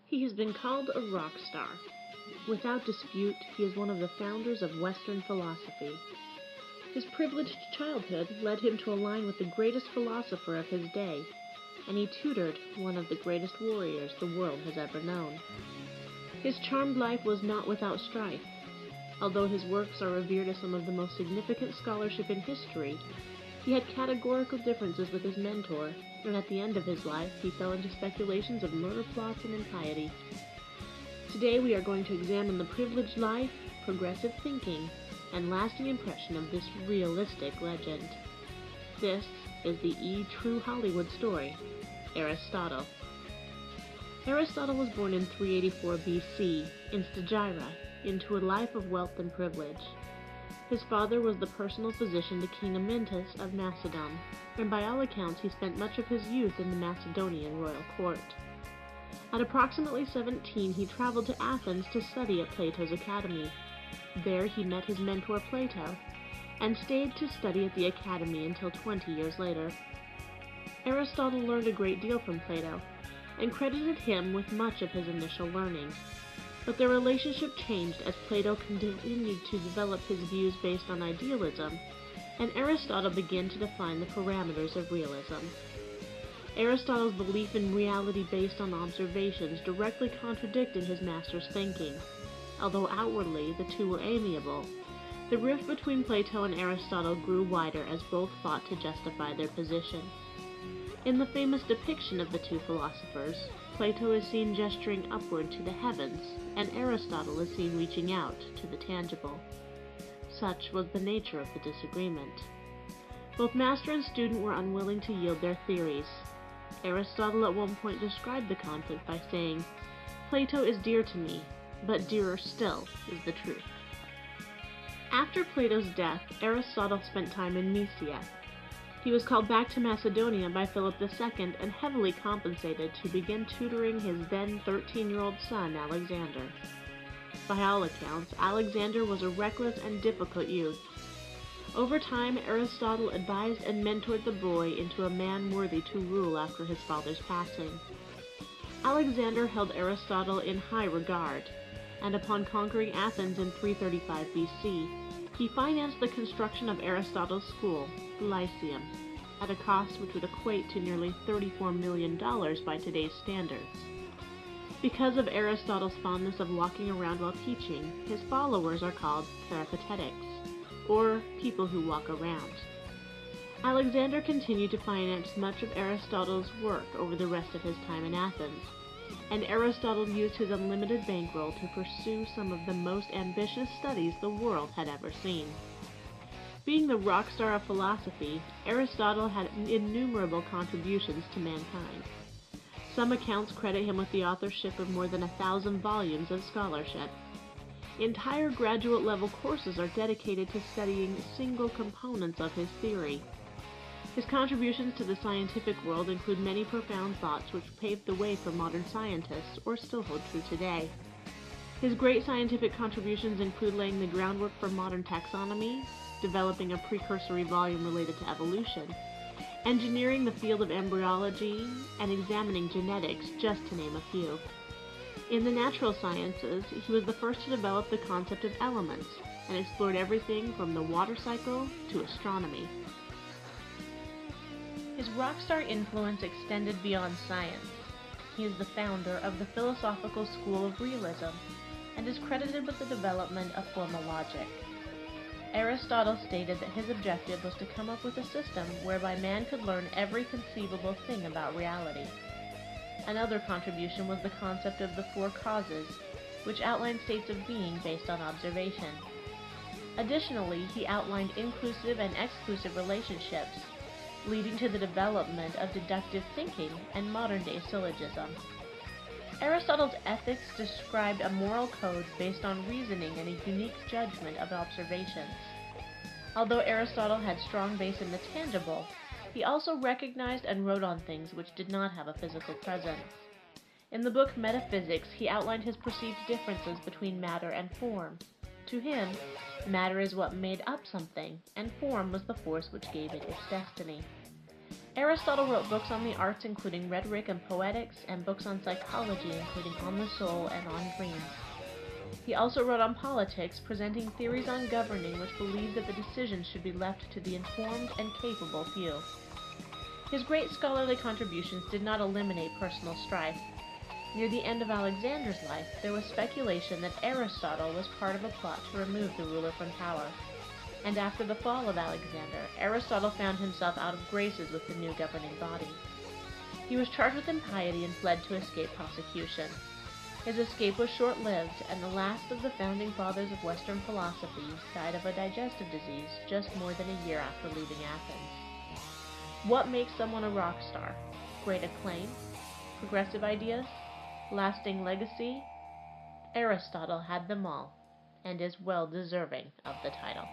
He has been called a rock star. Without dispute, he is one of the founders of Western philosophy. His privileged childhood led him to align with the greatest philosopher of his day, and he tutored one of the greatest warriors the world has ever known. His charmed life was not without strife. Although his works are revered as some of the most significant scholarship in history, he had categorical differences with his mentor, and at the end of his life he fell into speculations of murder plots and impiety. Today we are going to examine the privileged life, progressive thinking, and lasting impression of this realistic legend. This is the true Hollywood story, Aristotle. Aristotle was born in 384 BC in Stagira into a life of wealth and privilege. His father was the personal physician to King Amyntas of Macedon, and by all accounts he spent much of his youth in the Macedonian royal court. At approximately 17, he traveled to Athens to study at Plato's academy. There he met his mentor Plato, and stayed to study at the academy until 20 years later. Aristotle learned a great deal from Plato, and credited him with much of his initial learning. But their relationship changed as Plato continued to develop his views based on idealism, and Aristotle began to define the parameters of realism. Aristotle's belief in reality based on observations directly contradicted his master's thinking. Although outwardly the two were amiable, the rift between Plato and Aristotle grew wider as both fought to justify their position. In the famous depiction of the two philosophers, Plato is seen gesturing upward to the heavens, and Aristotle is seen reaching out to the tangible. Such was the nature of the disagreement. Both master and student were unwilling to yield their theories. Aristotle at one point described the conflict by saying, "Plato is dear to me, but dearer still is the truth." After Plato's death, Aristotle spent time in Mysia. He was called back to Macedonia by Philip II and heavily compensated to begin tutoring his then 13-year-old son, Alexander. By all accounts, Alexander was a reckless and difficult youth. Over time, Aristotle advised and mentored the boy into a man worthy to rule after his father's passing. Alexander held Aristotle in high regard, and upon conquering Athens in 335 BC, he financed the construction of Aristotle's school, the Lyceum, at a cost which would equate to nearly $34 million by today's standards. Because of Aristotle's fondness of walking around while teaching, his followers are called Peripatetics, or people who walk around. Alexander continued to finance much of Aristotle's work over the rest of his time in Athens, and Aristotle used his unlimited bankroll to pursue some of the most ambitious studies the world had ever seen. Being the rock star of philosophy, Aristotle had innumerable contributions to mankind. Some accounts credit him with the authorship of more than 1,000 volumes of scholarship. Entire graduate-level courses are dedicated to studying single components of his theory. His contributions to the scientific world include many profound thoughts which paved the way for modern scientists, or still hold true today. His great scientific contributions include laying the groundwork for modern taxonomy, developing a precursory volume related to evolution, engineering the field of embryology, and examining genetics, just to name a few. In the natural sciences, he was the first to develop the concept of elements, and explored everything from the water cycle to astronomy. His rockstar influence extended beyond science. He is the founder of the philosophical school of realism, and is credited with the development of formal logic. Aristotle stated that his objective was to come up with a system whereby man could learn every conceivable thing about reality. Another contribution was the concept of the four causes, which outlined states of being based on observation. Additionally, he outlined inclusive and exclusive relationships, leading to the development of deductive thinking and modern-day syllogism. Aristotle's ethics described a moral code based on reasoning and a unique judgment of observations. Although Aristotle had strong base in the tangible, he also recognized and wrote on things which did not have a physical presence. In the book Metaphysics, he outlined his perceived differences between matter and form. To him, matter is what made up something, and form was the force which gave it its destiny. Aristotle wrote books on the arts including rhetoric and poetics, and books on psychology including On the Soul and On Dreams. He also wrote on politics, presenting theories on governing which believed that the decisions should be left to the informed and capable few. His great scholarly contributions did not eliminate personal strife. Near the end of Alexander's life, there was speculation that Aristotle was part of a plot to remove the ruler from power. And after the fall of Alexander, Aristotle found himself out of graces with the new governing body. He was charged with impiety and fled to escape prosecution. His escape was short-lived, and the last of the founding fathers of Western philosophy died of a digestive disease just more than a year after leaving Athens. What makes someone a rock star? Great acclaim? Progressive ideas? Lasting legacy? Aristotle had them all, and is well deserving of the title.